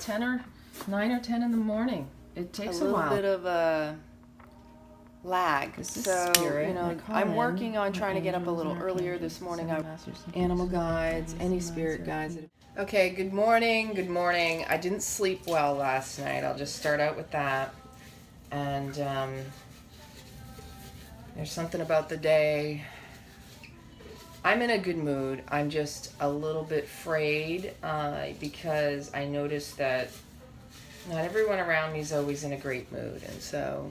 it's 9 or 10 in the morning. It takes a while. A little bit of a lag. So, you know, I'm working on trying to get up a little earlier this morning. Animal guides, any spirit guides. Okay, good morning, good morning. I didn't sleep well last night. I'll just start out with that. And there's something about the day. I'm in a good mood. I'm just a little bit frayed because I noticed that not everyone around me is always in a great mood. And so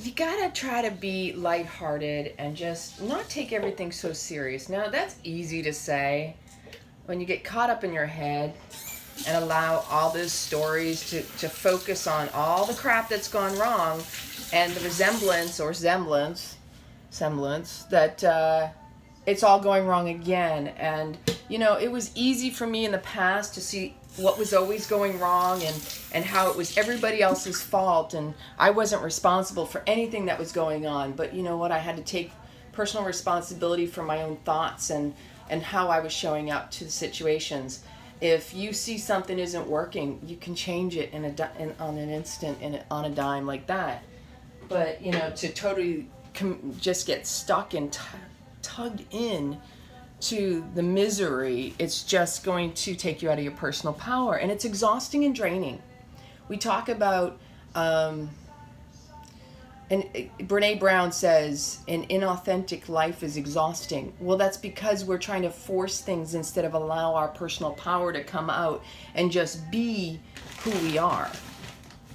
you gotta try to be lighthearted and just not take everything so serious. Now, that's easy to say when you get caught up in your head and allow all those stories to focus on all the crap that's gone wrong and the semblance that it's all going wrong again. And, you know, it was easy for me in the past to see what was always going wrong and how it was everybody else's fault and I wasn't responsible for anything that was going on. But you know what? I had to take personal responsibility for my own thoughts and how I was showing up to the situations. If you see something isn't working, you can change it on an instant on a dime like that. But, you know, to totally just get stuck and tugged in to the misery, it's just going to take you out of your personal power, and it's exhausting and draining. We talk about and Brene Brown says an inauthentic life is exhausting. Well, that's because we're trying to force things instead of allow our personal power to come out and just be who we are.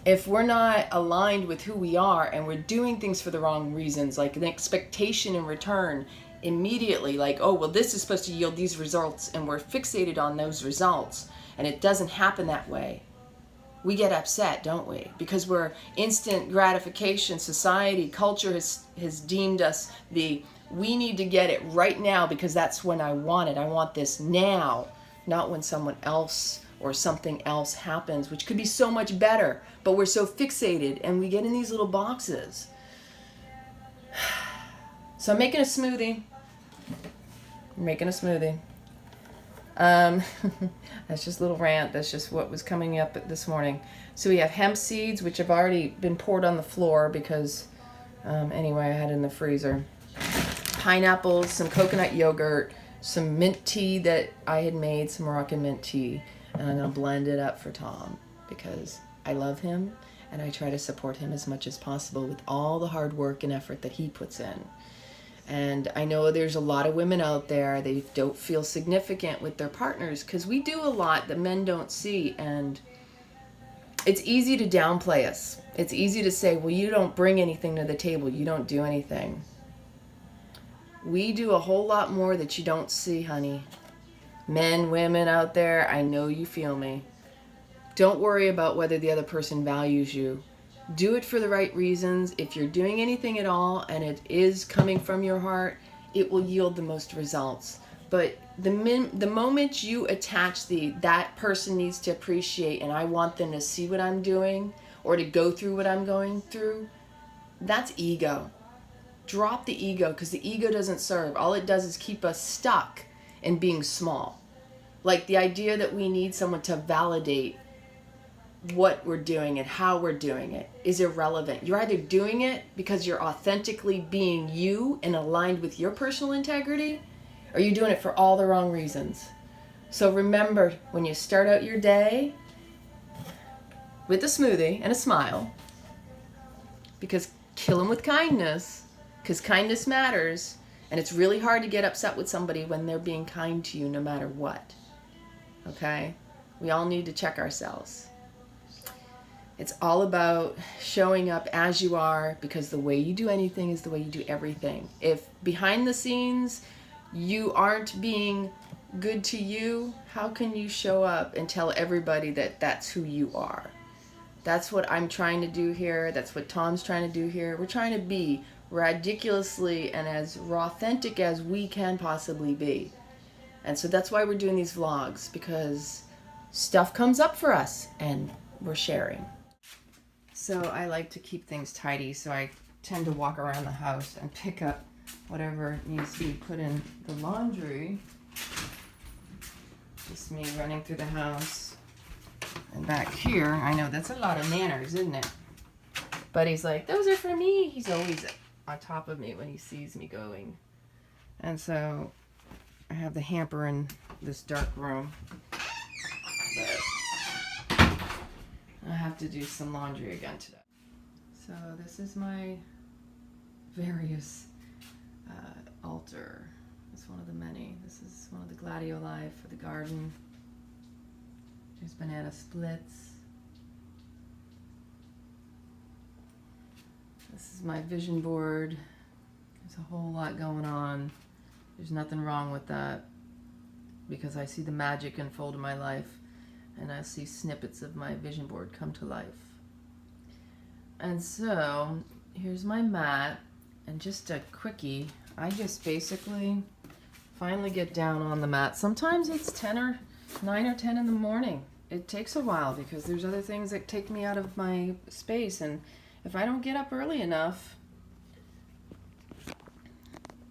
If we're not aligned with who we are and we're doing things for the wrong reasons, like an expectation in return immediately, like, oh, well, this is supposed to yield these results, and we're fixated on those results, and it doesn't happen that way, we get upset, don't we? Because we're instant gratification society. Culture has deemed us we need to get it right now because that's when I want it. I want this now, not when someone else or something else happens, which could be so much better. But we're so fixated and we get in these little boxes. So I'm making a smoothie. That's just a little rant. That's just what was coming up this morning. So we have hemp seeds, which have already been poured on the floor because, anyway, I had it in the freezer. Pineapples, some coconut yogurt, some mint tea that I had made, some RawKin mint tea. And I'm going to blend it up for Tom because I love him and I try to support him as much as possible with all the hard work and effort that he puts in. And I know there's a lot of women out there, they don't feel significant with their partners because we do a lot that men don't see. And it's easy to downplay us. It's easy to say, well, you don't bring anything to the table. You don't do anything. We do a whole lot more that you don't see, honey. Men, women out there, I know you feel me. Don't worry about whether the other person values you. Do it for the right reasons. If you're doing anything at all and it is coming from your heart, it will yield the most results. But the moment you attach that person needs to appreciate and I want them to see what I'm doing or to go through what I'm going through, that's ego. Drop the ego because the ego doesn't serve. All it does is keep us stuck in being small. Like the idea that we need someone to validate what we're doing and how we're doing it is irrelevant. You're either doing it because you're authentically being you and aligned with your personal integrity, or you're doing it for all the wrong reasons. So remember, when you start out your day with a smoothie and a smile, because kill them with kindness, because kindness matters, and it's really hard to get upset with somebody when they're being kind to you no matter what. Okay? We all need to check ourselves. It's all about showing up as you are, because the way you do anything is the way you do everything. If behind the scenes you aren't being good to you, how can you show up and tell everybody that that's who you are? That's what I'm trying to do here. That's what Tom's trying to do here. We're trying to be ridiculously and as Rawthentic as we can possibly be. And so that's why we're doing these vlogs, because stuff comes up for us and we're sharing. So I like to keep things tidy, so I tend to walk around the house and pick up whatever needs to be put in the laundry. Just me running through the house And back here, I know that's a lot of manners, isn't it? But he's like, those are for me. He's always on top of me when he sees me going. And so I have the hamper in this dark room. But I have to do some laundry again today. So this is my various altar. It's one of the many. This is one of the gladioli for the garden. There's banana splits. This is my vision board. There's a whole lot going on. There's nothing wrong with that because I see the magic unfold in my life and I see snippets of my vision board come to life. And so here's my mat, and just a quickie, I just basically finally get down on the mat. Sometimes it's 9 or 10 in the morning. It takes a while because there's other things that take me out of my space, and if I don't get up early enough,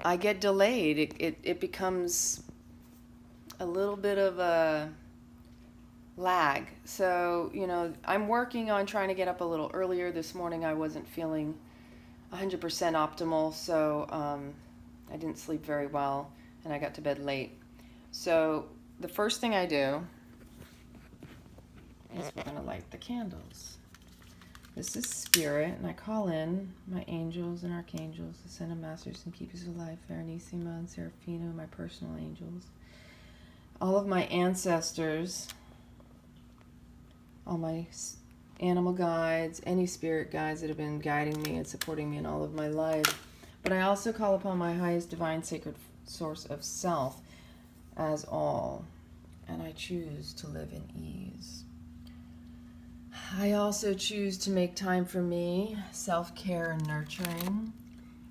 I get delayed. It becomes a little bit of a lag. So, you know, I'm working on trying to get up a little earlier. This morning I wasn't feeling 100% optimal, so I didn't sleep very well and I got to bed late. So the first thing I do is we're going to light the candles. This is spirit, and I call in my angels and archangels, ascended masters and keepers of life, Veronissima and Serafino, my personal angels, all of my ancestors, all my animal guides, any spirit guides that have been guiding me and supporting me in all of my life. But I also call upon my highest divine sacred source of self as all, and I choose to live in ease. I also choose to make time for me, self-care and nurturing,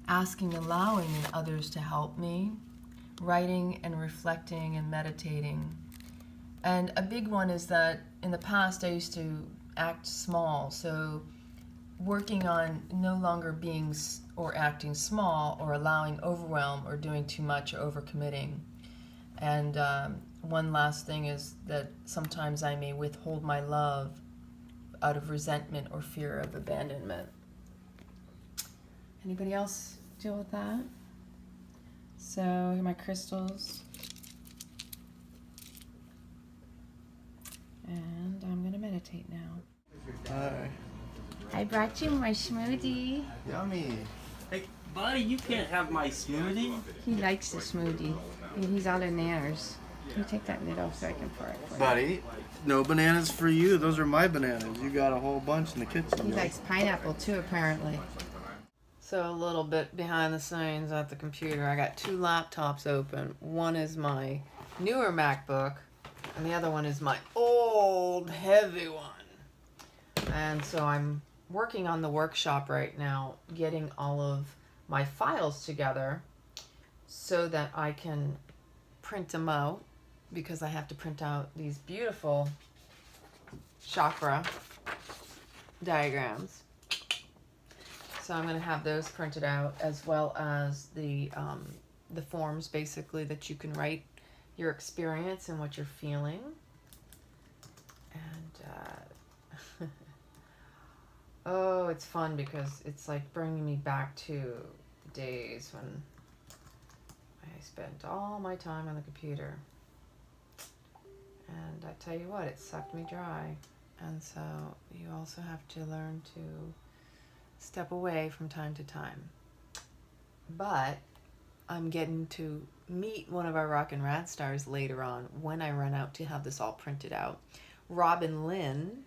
asking, allowing others to help me, writing and reflecting and meditating. And a big one is that in the past I used to act small, so working on no longer being or acting small or allowing overwhelm or doing too much or overcommitting. And one last thing is that sometimes I may withhold my love out of resentment or fear of abandonment. Anybody else deal with that? So here are my crystals. And I'm going to meditate now. Hi. I brought you my smoothie. Yummy. Hey, buddy, you can't have my smoothie. He likes the smoothie. He's all in theirs. Can you take that lid off so I can pour it for you? Buddy, no bananas for you. Those are my bananas. You got a whole bunch in the kitchen. He likes pineapple too, apparently. So a little bit behind the scenes at the computer. I got 2 laptops open. One is my newer MacBook, and the other one is my old heavy one. And so I'm working on the workshop right now, getting all of my files together so that I can print them out, because I have to print out these beautiful chakra diagrams. So I'm going to have those printed out, as well as the forms basically that you can write your experience and what you're feeling. And oh, it's fun because it's like bringing me back to the days when I spent all my time on the computer. And I tell you what, it sucked me dry. And so you also have to learn to step away from time to time. But I'm getting to meet one of our RawKin RadStars later on when I run out to have this all printed out. Robin Lynn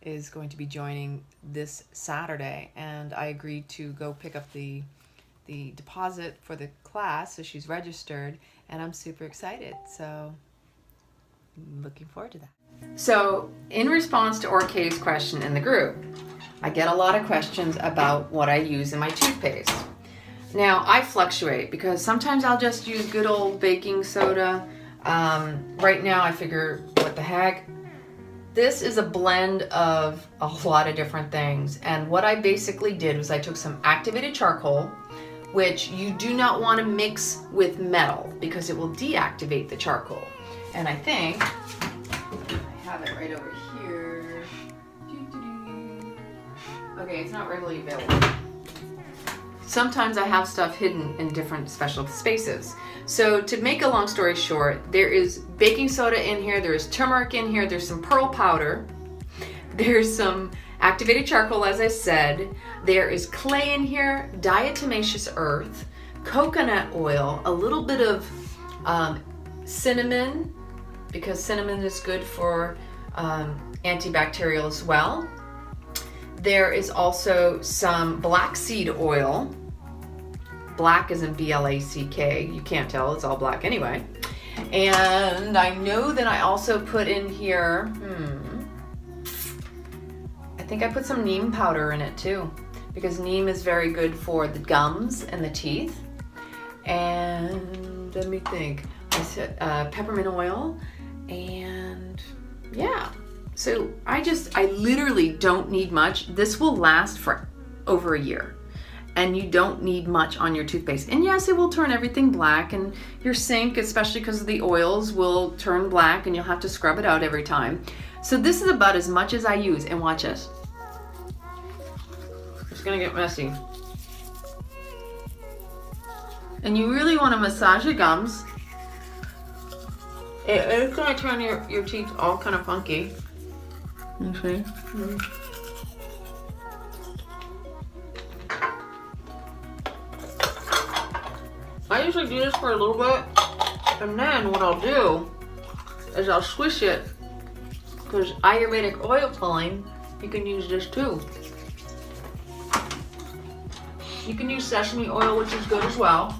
is going to be joining this Saturday, and I agreed to go pick up the deposit for the class, so she's registered, and I'm super excited. So looking forward to that. So in response to Orkay's question in the group, I get a lot of questions about what I use in my toothpaste. Now I fluctuate because sometimes I'll just use good old baking soda. Right now I figure, what the heck? This is a blend of a lot of different things. And what I basically did was I took some activated charcoal, which you do not want to mix with metal because it will deactivate the charcoal. And I think I have it right over here. it's not readily available. Sometimes I have stuff hidden in different special spaces. So to make a long story short, there is baking soda in here, there is turmeric in here, there's some pearl powder, there's some activated charcoal, as I said, there is clay in here, diatomaceous earth, coconut oil, a little bit of cinnamon, because cinnamon is good for antibacterial as well. There is also some black seed oil. Black is in B-L-A-C-K. You can't tell, it's all black anyway. And I know that I also put in here, I think I put some neem powder in it too, because neem is very good for the gums and the teeth. And let me think, I said peppermint oil, and yeah. So I literally don't need much. This will last for over a year. And you don't need much on your toothpaste. And yes, it will turn everything black, and your sink, especially because of the oils, will turn black and you'll have to scrub it out every time. So this is about as much as I use, and watch this. It's gonna get messy. And you really wanna massage your gums. It's gonna turn your teeth all kind of funky. You see? I usually do this for a little bit, and then what I'll do is I'll swish it, because Ayurvedic oil pulling, you can use this too. You can use sesame oil, which is good as well.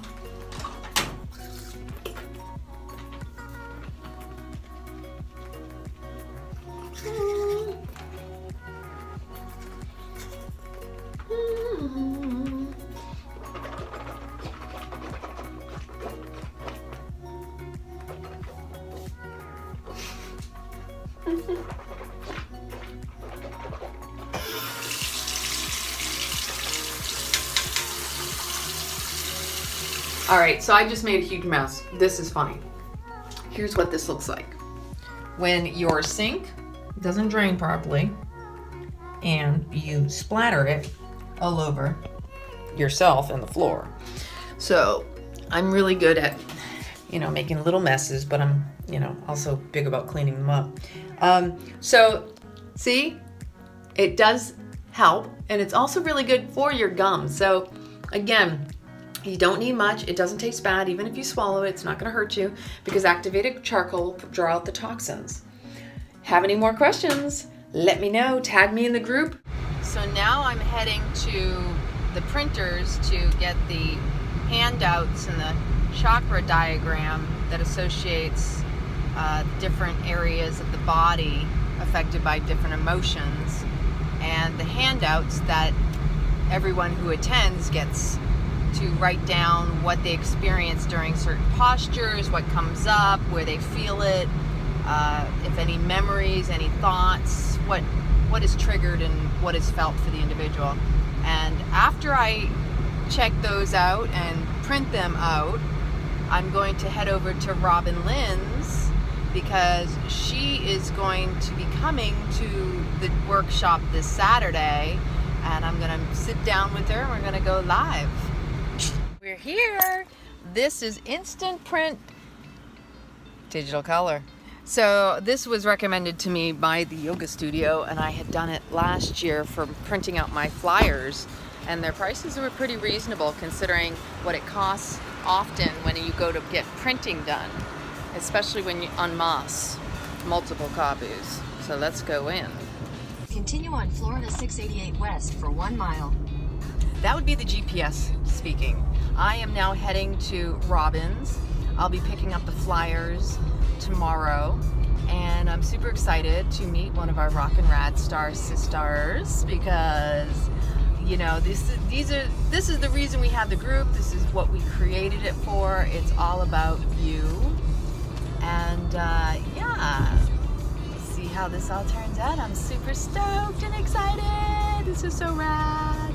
All right, so I just made a huge mess. This is funny. Here's what this looks like. When your sink doesn't drain properly and you splatter it all over yourself and the floor. So I'm really good at, making little messes, but I'm, also big about cleaning them up. So see, it does help, and it's also really good for your gums. So again, you don't need much. It doesn't taste bad. Even if you swallow it, it's not going to hurt you, because activated charcoal will draw out the toxins. Have any more questions? Let me know. Tag me in the group. So now I'm heading to the printers to get the handouts and the chakra diagram that associates different areas of the body affected by different emotions, and the handouts that everyone who attends gets to write down what they experience during certain postures, what comes up, where they feel it, if any memories, any thoughts, what is triggered and what is felt for the individual. And after I check those out and print them out, I'm going to head over to Robin Lynn's, because she is going to be coming to the workshop this Saturday, and I'm going to sit down with her and we're going to go live. We're here. This is instant print digital color. So this was recommended to me by the yoga studio, and I had done it last year for printing out my flyers, and their prices were pretty reasonable considering what it costs often when you go to get printing done, especially when you en masse, multiple copies. So let's go in. Continue on Florida 688 West for 1 mile. That would be the GPS speaking. I am now heading to Robin's. I'll be picking up the flyers tomorrow, and I'm super excited to meet one of our RawKin RadStar sisters, because this is the reason we have the group. This is what we created it for. It's all about you, and yeah, see how this all turns out. I'm super stoked and excited. This is so rad.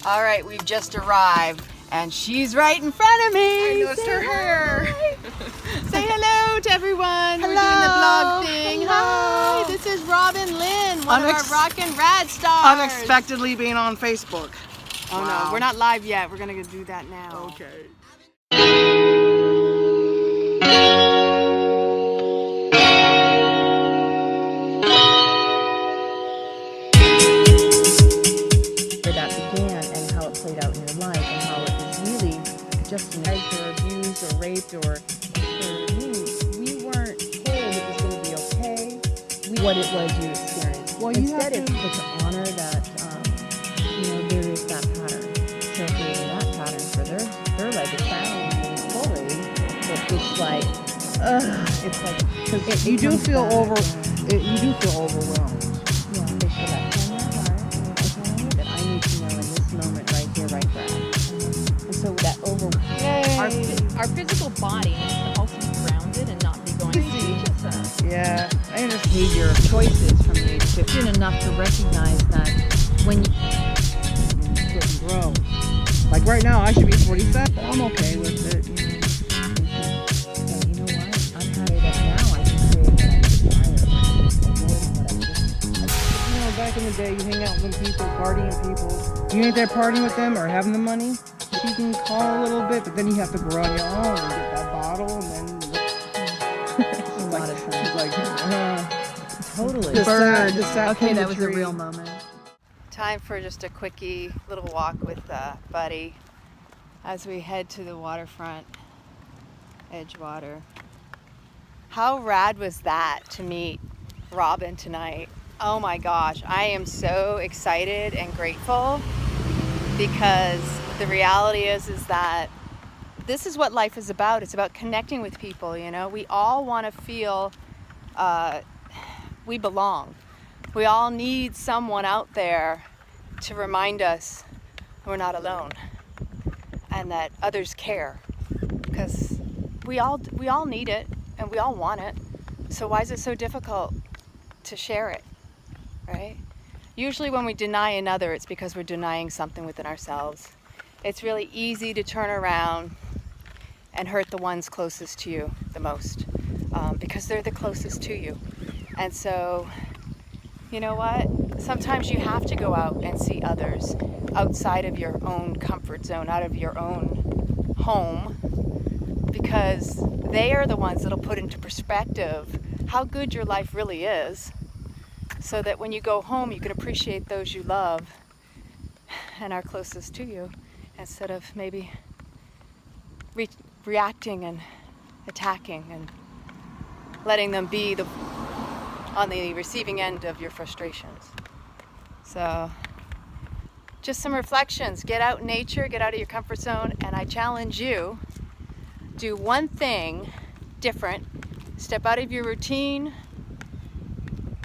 All right, we've just arrived, and she's right in front of me. I noticed her hair. Say hello to everyone. Hello. We're doing the vlog thing. Hello. Hi, this is Robin Lynn one of our RawKin RadStars. Unexpectedly being on Facebook. Oh Wow. no, we're not live yet. We're gonna do that now. Okay. Where that began and how it played out in your life and how it was really just or abused or raped or we weren't told it was going to be okay. What it was you experienced. Well, instead, it's to honor that there is that pattern. So creating that pattern for their life, it sounds fully, but it's like, it's like because You do feel overwhelmed. Yeah, they feel that in their heart. That I need to know in this moment, right here, right now. And so that Our physical body is supposed to be grounded and not be going to Yeah, I understand. behavior choices from the age of 15 enough to recognize that when you Couldn't grow. Like right now, I should be 47, but I'm okay with it. say, you know what, I'm happy that now I can create what I desire. Back in the day, you hang out with people, partying people. You ain't there partying with them or having the money. You can call a little bit, but then you have to go on your own and get that bottle, and then A lot of times. it's like, Totally. okay, that was a real moment. Time for just a quickie little walk with Buddy as we head to the waterfront, Edgewater. How rad was that to meet Robin tonight? Oh my gosh, I am so excited and grateful because the reality is that this is what life is about. It's about connecting with people, you know? We all want to feel we belong. We all need someone out there to remind us we're not alone and that others care, because we all need it and we all want it. So why is it so difficult to share it, right? Usually when we deny another, it's because we're denying something within ourselves. It's really easy to turn around and hurt the ones closest to you the most, because they're the closest to you. And so, you know what? Sometimes you have to go out and see others outside of your own comfort zone, out of your own home, because they are the ones that'll put into perspective how good your life really is, so that when you go home, you can appreciate those you love and are closest to you, instead of maybe reacting and attacking and letting them be on the receiving end of your frustrations. So just some reflections. Get out in nature, get out of your comfort zone, and I challenge you, do one thing different, step out of your routine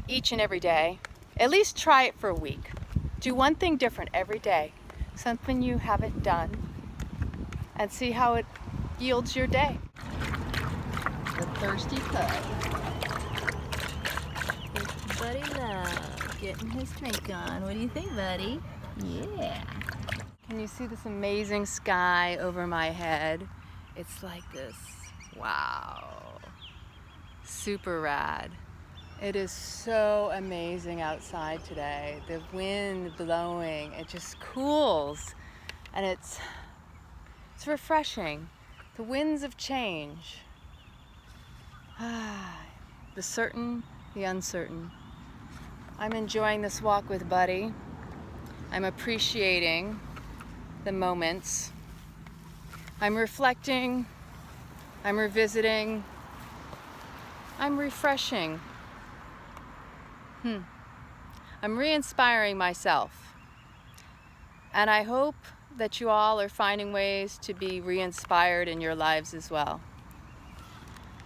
each and every day. At least try it for a week. Do one thing different every day, something you haven't done, and see how it yields your day. The thirsty pug. Buddy Love getting his drink on. What do you think, buddy? Yeah. Can you see this amazing sky over my head? It's like this. Wow. Super rad. It is so amazing outside today. The wind blowing, it just cools, and it's refreshing. The winds of change. The certain, the uncertain. I'm enjoying this walk with Buddy. I'm appreciating the moments. I'm reflecting. I'm revisiting. I'm refreshing. I'm re-inspiring myself. And I hope that you all are finding ways to be re-inspired in your lives as well.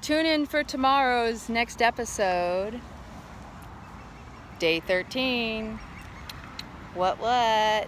Tune in for tomorrow's next episode. Day 13. What?